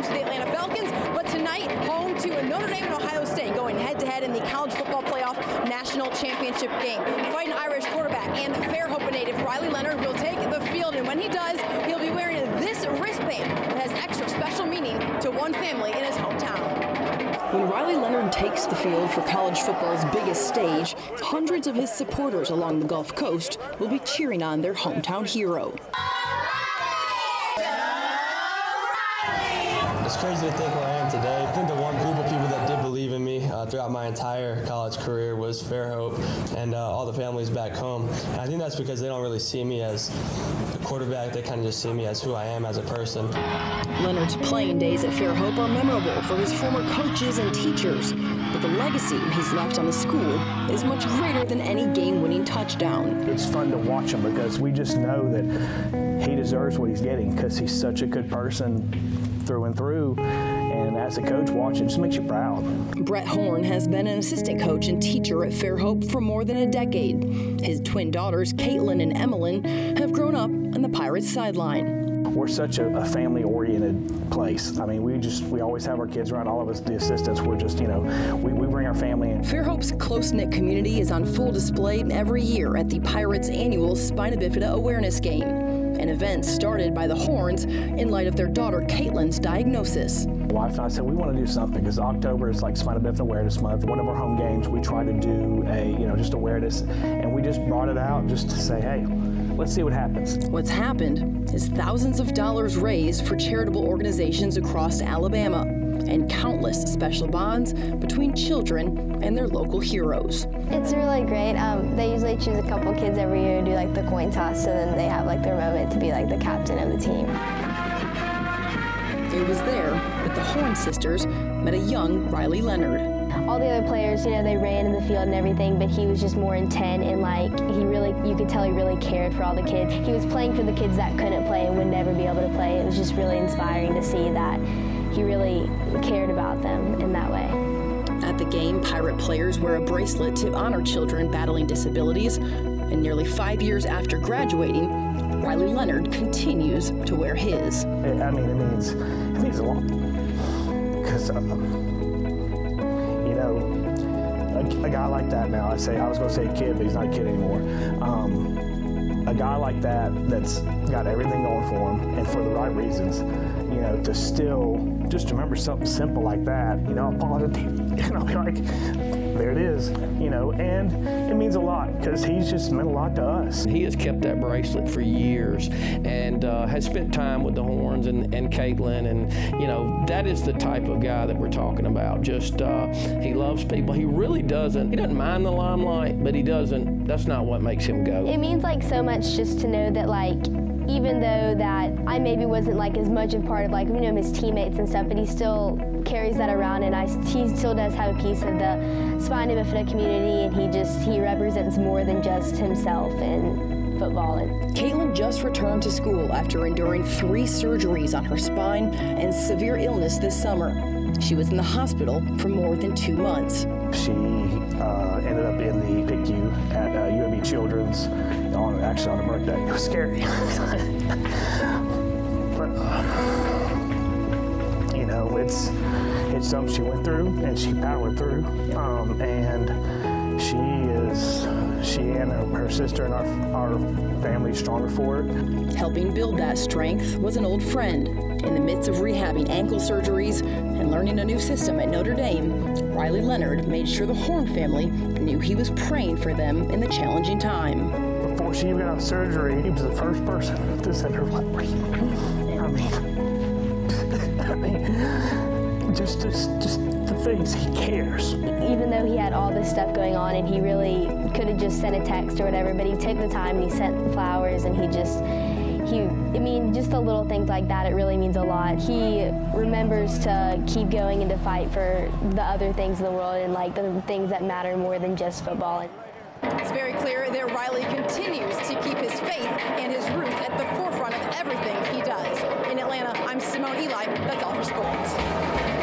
to the Atlanta Falcons, but tonight home to Notre Dame and Ohio State, going head-to-head in the College Football Playoff National Championship game. Fighting Irish quarterback and Fairhope native Riley Leonard will take the field, and when he does, he'll be wearing this wristband that has extra special meaning to one family in his hometown. When Riley Leonard takes the field for college football's biggest stage, hundreds of his supporters along the Gulf Coast will be cheering on their hometown hero. It's crazy to think where I am today. I think the one group of people that did believe in me throughout my entire college career was Fairhope and all the families back home. And I think that's because they don't really see me as a quarterback. They kind of just see me as who I am as a person. Leonard's playing days at Fairhope are memorable for his former coaches and teachers, but the legacy he's left on the school is much greater than any game-winning touchdown. It's fun to watch him because we just know that he deserves what he's getting because he's such a good person through and through, and as a coach, watching it just makes you proud. Brett Horne has been an assistant coach and teacher at Fairhope for more than a decade. His twin daughters, Caitlin and Emmeline, have grown up on the Pirates sideline. We're such a family-oriented place. I mean, we always have our kids around. All of us, the assistants, we're just, we bring our family in. Fairhope's close-knit community is on full display every year at the Pirates' annual Spina Bifida Awareness Game, an event started by the Horns in light of their daughter Caitlin's diagnosis. My wife and I said we want to do something because October is like Spina Bifida Awareness Month. One of our home games, we try to do just awareness, and we just brought it out just to say, hey, let's see what happens. What's happened is thousands of dollars raised for charitable organizations across Alabama and countless special bonds between children and their local heroes. It's really great. They usually choose a couple kids every year to do like the coin toss, and then they have like their moment to be like the captain of the team. It was there that the Horne sisters met a young Riley Leonard. All the other players, they ran in the field and everything, but he was just more intent, and you could tell he really cared for all the kids. He was playing for the kids that couldn't play and would never be able to play. It was just really inspiring to see that he really cared about them in that way. At the game, Pirate players wear a bracelet to honor children battling disabilities, and nearly 5 years after graduating, Riley Leonard continues to wear his. It means a lot because a guy like that now, I was going to say a kid, but he's not a kid anymore. A guy like that's got everything going for him and for the right reasons, to still just remember something simple like that, I'll pause it and I'll be like, there it is, and it means a lot because he's just meant a lot to us. He has kept that bracelet for years and has spent time with the Horns and Caitlin, and that is the type of guy that we're talking about. Just he loves people. He doesn't mind the limelight, but that's not what makes him go. It means like so much just to know that even though that I maybe wasn't as much of part of his teammates and stuff, but he still carries that around, and he still does have a piece of the Spina Bifida community, and he represents more than just himself in football. Caitlin just returned to school after enduring 3 surgeries on her spine and severe illness this summer. She was in the hospital for more than 2 months. She ended up in the PICU at UAB Children's on her birthday. It was scary. But, it's something she went through and she powered through. And she and her sister and our family is stronger for it. Helping build that strength was an old friend. In the midst of rehabbing ankle surgeries and learning a new system at Notre Dame, Riley Leonard made sure the Horne family knew he was praying for them in the challenging time. Before she even got out of surgery, he was the first person to send her flowers. Just the things he cares. Even though he had all this stuff going on and he really could have just sent a text or whatever, but he took the time and he sent flowers, and just the little things like that, it really means a lot. He remembers to keep going and to fight for the other things in the world and the things that matter more than just football. It's very clear that Riley continues to keep his faith and his roots at the forefront of everything he does. In Atlanta, I'm Simone. That's all for sports.